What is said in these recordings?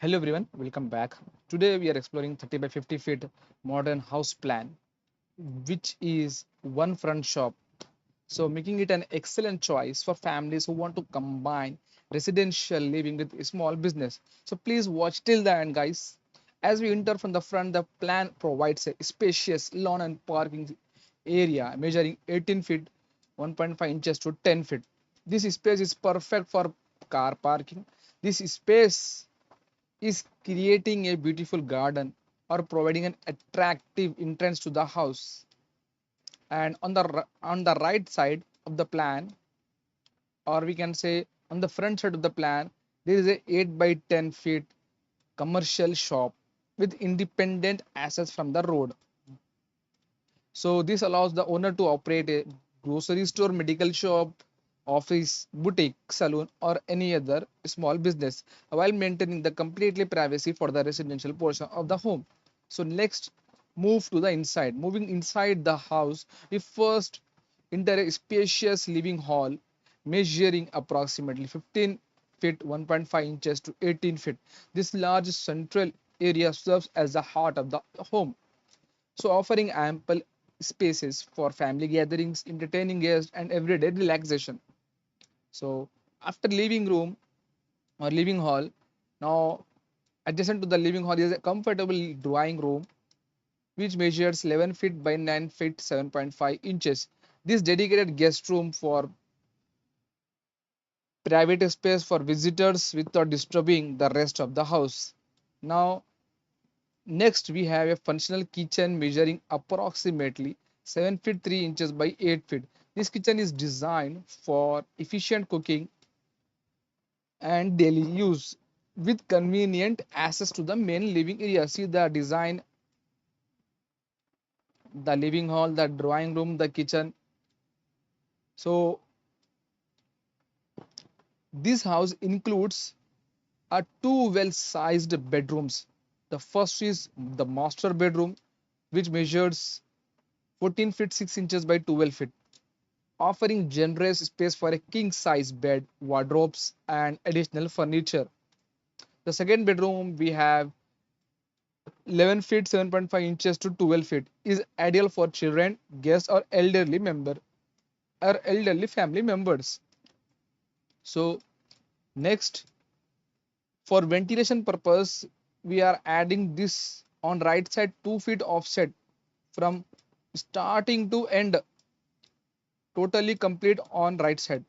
Hello everyone, welcome back. Today we are exploring 30 by 50 feet modern house plan, which is one front shop. So making it an excellent choice for families who want to combine residential living with a small business. So please watch till the end, guys. As we enter from the front, the plan provides a spacious lawn and parking area measuring 18 feet 1.5 inches to 10 feet. This space is perfect for car parking. This space is creating a beautiful garden or providing an attractive entrance to the house. And on the right side of the plan, or we can say on the front side of the plan, there is a 8 by 10 feet commercial shop with independent access from the road. So this allows the owner to operate a grocery store, medical shop, office, boutique, salon, or any other small business while maintaining the completely privacy for the residential portion of the home. So next, move to the inside. Moving inside the house, we first enter a spacious living hall measuring approximately 15 feet 1.5 inches to 18 feet. This large central area serves as the heart of the home, so offering ample spaces for family gatherings, entertaining guests, and everyday relaxation. So after living room or living hall, now adjacent to the living hall is a comfortable drawing room which measures 11 feet by 9 feet 7.5 inches. This dedicated guest room for private space for visitors without disturbing the rest of the house. Now next, we have a functional kitchen measuring approximately 7 feet 3 inches by 8 feet. This kitchen is designed for efficient cooking and daily use with convenient access to the main living area. See the design, the living hall, the drawing room, the kitchen. So this house includes a two well-sized bedrooms. The first is the master bedroom, which measures 14 feet 6 inches by 12 feet, offering generous space for a king size bed, wardrobes, and additional furniture. The second bedroom we have 11 feet 7.5 inches to 12 feet is ideal for children, guests, or elderly family members. So next, for ventilation purpose, we are adding this on right side 2 feet offset from starting to end, totally complete on right side.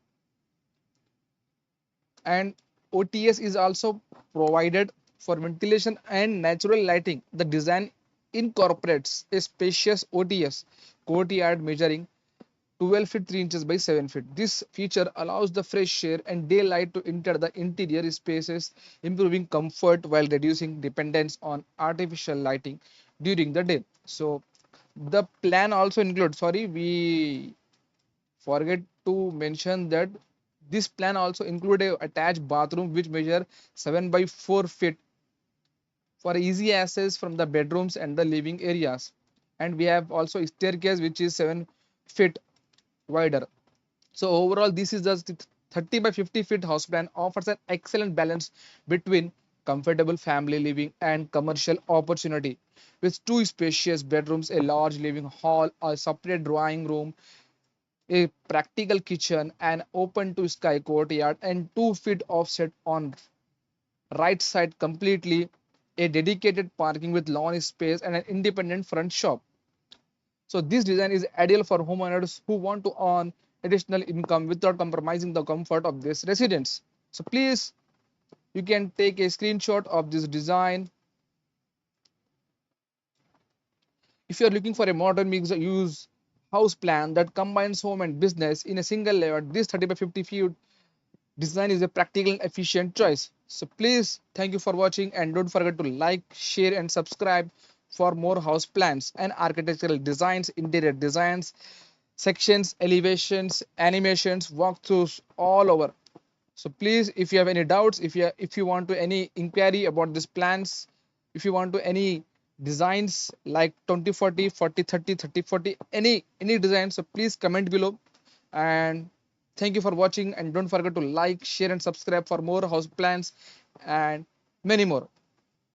And OTS is also provided for ventilation and natural lighting. The design incorporates a spacious OTS courtyard measuring 12 feet 3 inches by 7 feet. This feature allows the fresh air and daylight to enter the interior spaces, improving comfort while reducing dependence on artificial lighting during the day. So the plan also includes, sorry, we forget to mention that this plan also include a attached bathroom which measure 7 by 4 feet for easy access from the bedrooms and the living areas. And we have also a staircase which is 7 feet wider. So overall, this is the 30 by 50 feet house plan offers an excellent balance between comfortable family living and commercial opportunity. With two spacious bedrooms, a large living hall, a separate drawing room, a practical kitchen, an open to sky courtyard, and 2 feet offset on right side completely, a dedicated parking with lawn space and an independent front shop. So this design is ideal for homeowners who want to earn additional income without compromising the comfort of this residence. So please, you can take a screenshot of this design. If you are looking for a modern mix use house plan that combines home and business in a single layout, this 30 by 50 feet design is a practical and efficient choice. So please, thank you for watching, and don't forget to like, share, and subscribe for more house plans and architectural designs, interior designs, sections, elevations, animations, walkthroughs all over. So please, if you have any doubts, if you want to any inquiry about these plans, if you want to any designs like 2040, 40, 30, 30, 40, any design, so please comment below. And thank you for watching, and don't forget to like, share, and subscribe for more house plans and many more.